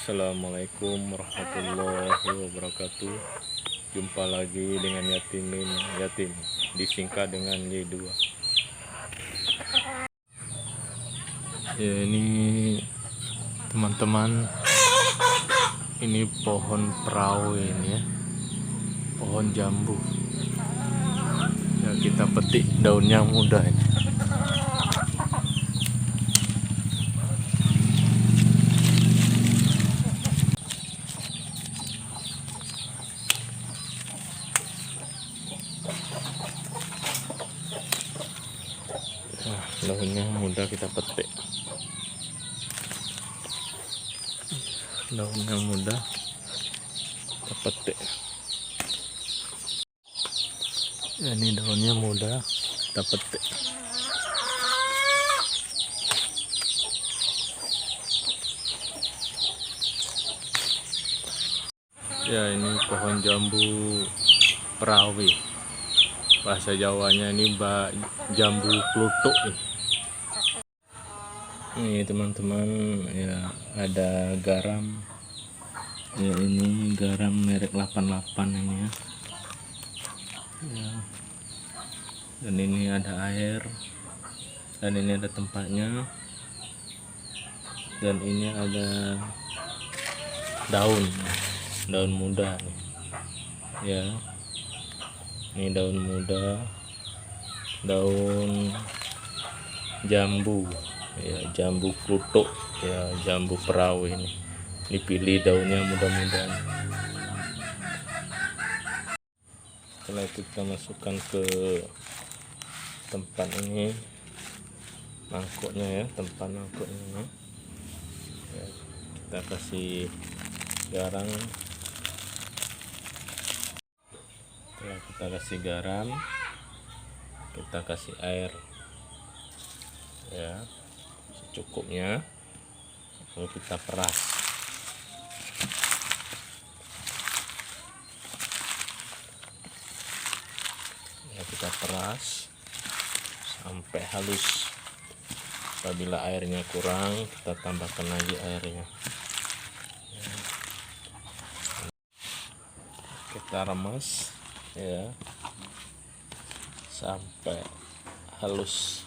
Assalamualaikum warahmatullahi wabarakatuh. Jumpa lagi dengan Yatim, disingkat dengan Y2. Ya, ini teman-teman, ini pohon perahu ini ya, pohon jambu ya, kita petik daunnya muda ini. Nah, daunnya muda kita petik. Daunnya muda kita petik. Ya, ini daunnya muda kita petik. Ya, ini pohon jambu perawi. Bahasa Jawanya ini jambu kluthuk nih. Ini teman-teman ya, ada garam. Ya, ini garam merek 88 ini ya. Ya. Dan ini ada air. Dan ini ada tempatnya. Dan ini ada daun muda nih. Ya. Ini daun muda, daun jambu ya, jambu kluthuk ya, jambu perahu ini. Dipilih daunnya muda-muda. Setelah itu kita masukkan ke tempat ini, mangkuknya ya, tempat mangkuknya ya. Kita kasih garam. Setelah kita kasih garam, kita kasih air ya secukupnya, lalu kita peras. Ya, kita peras sampai halus. Apabila airnya kurang, kita tambahkan lagi airnya. Kita remas ya sampai halus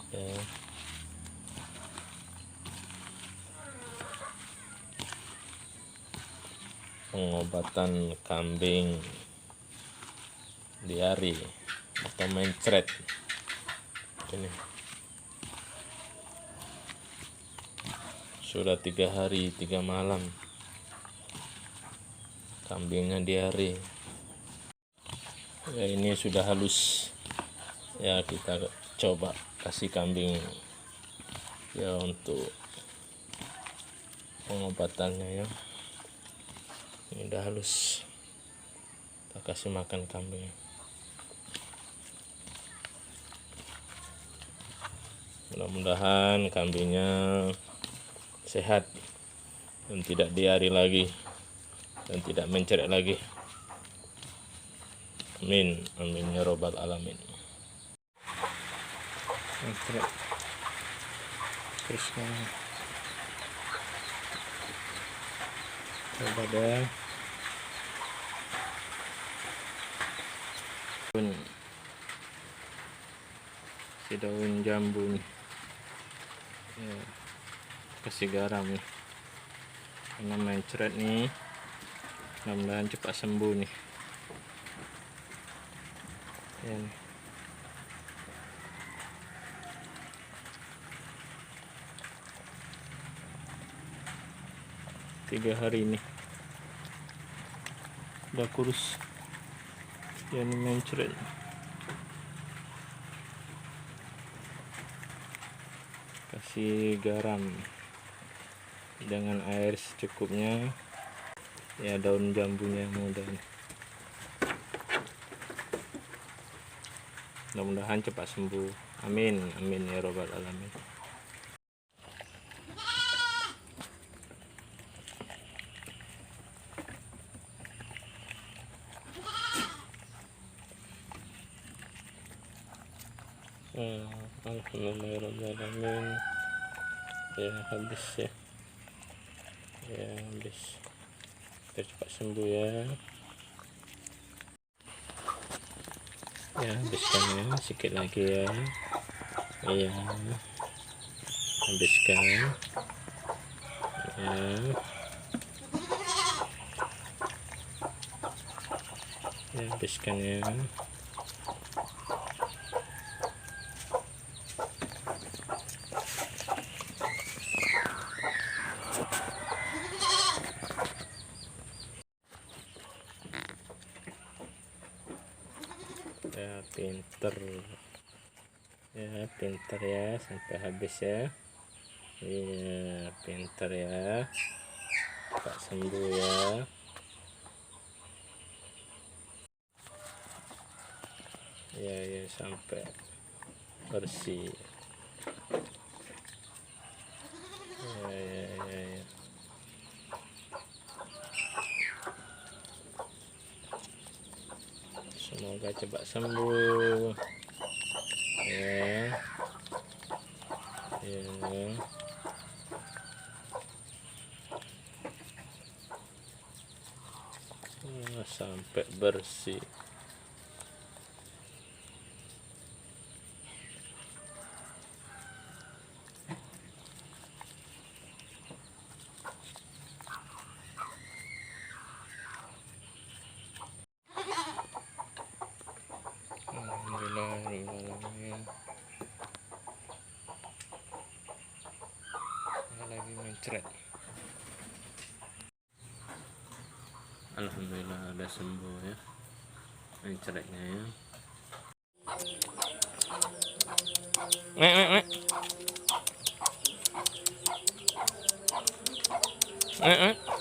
ya. Pengobatan kambing diare atau mencret ini sudah 3 hari 3 malam kambingnya diare ya. Ini sudah halus ya, kita coba kasih kambing ya untuk pengobatannya ya. Ini udah halus, kita kasih makan kambing. Mudah-mudahan kambingnya sehat dan tidak diare lagi dan tidak mencret lagi. Amin, amin ya robbal alamin. Mencret terus coba deh. Si daun jambu nih ya, kasih garam nih karena mencret nih, mudah-mudahan cepat sembuh nih ya nih. 3 hari ini udah kurus ya, ini mencret. Kasih garam dengan air secukupnya ya, daun jambunya muda nih. Mudah-mudahan cepat sembuh, amin amin ya robbal alamin. Alhamdulillahirrahmanirrahim ya, habis ya. ya, habis. Biar cepat sembuh ya. Ya, habiskan ya, sedikit lagi ya. Iya, habiskan ya. Ya, habiskan ya. Ya, pinter ya, pinter ya, sampai habis ya. Iya, pinter ya, cepat sembuh ya. Ya, ya, sampai bersih. Ya, ya, ya, ya. Semoga cepat sembuh ya. Ya, sampai bersih. Alhamdulillah, lagi mencret. Alhamdulillah udah sembuh ya, mencretnya ya. Nek.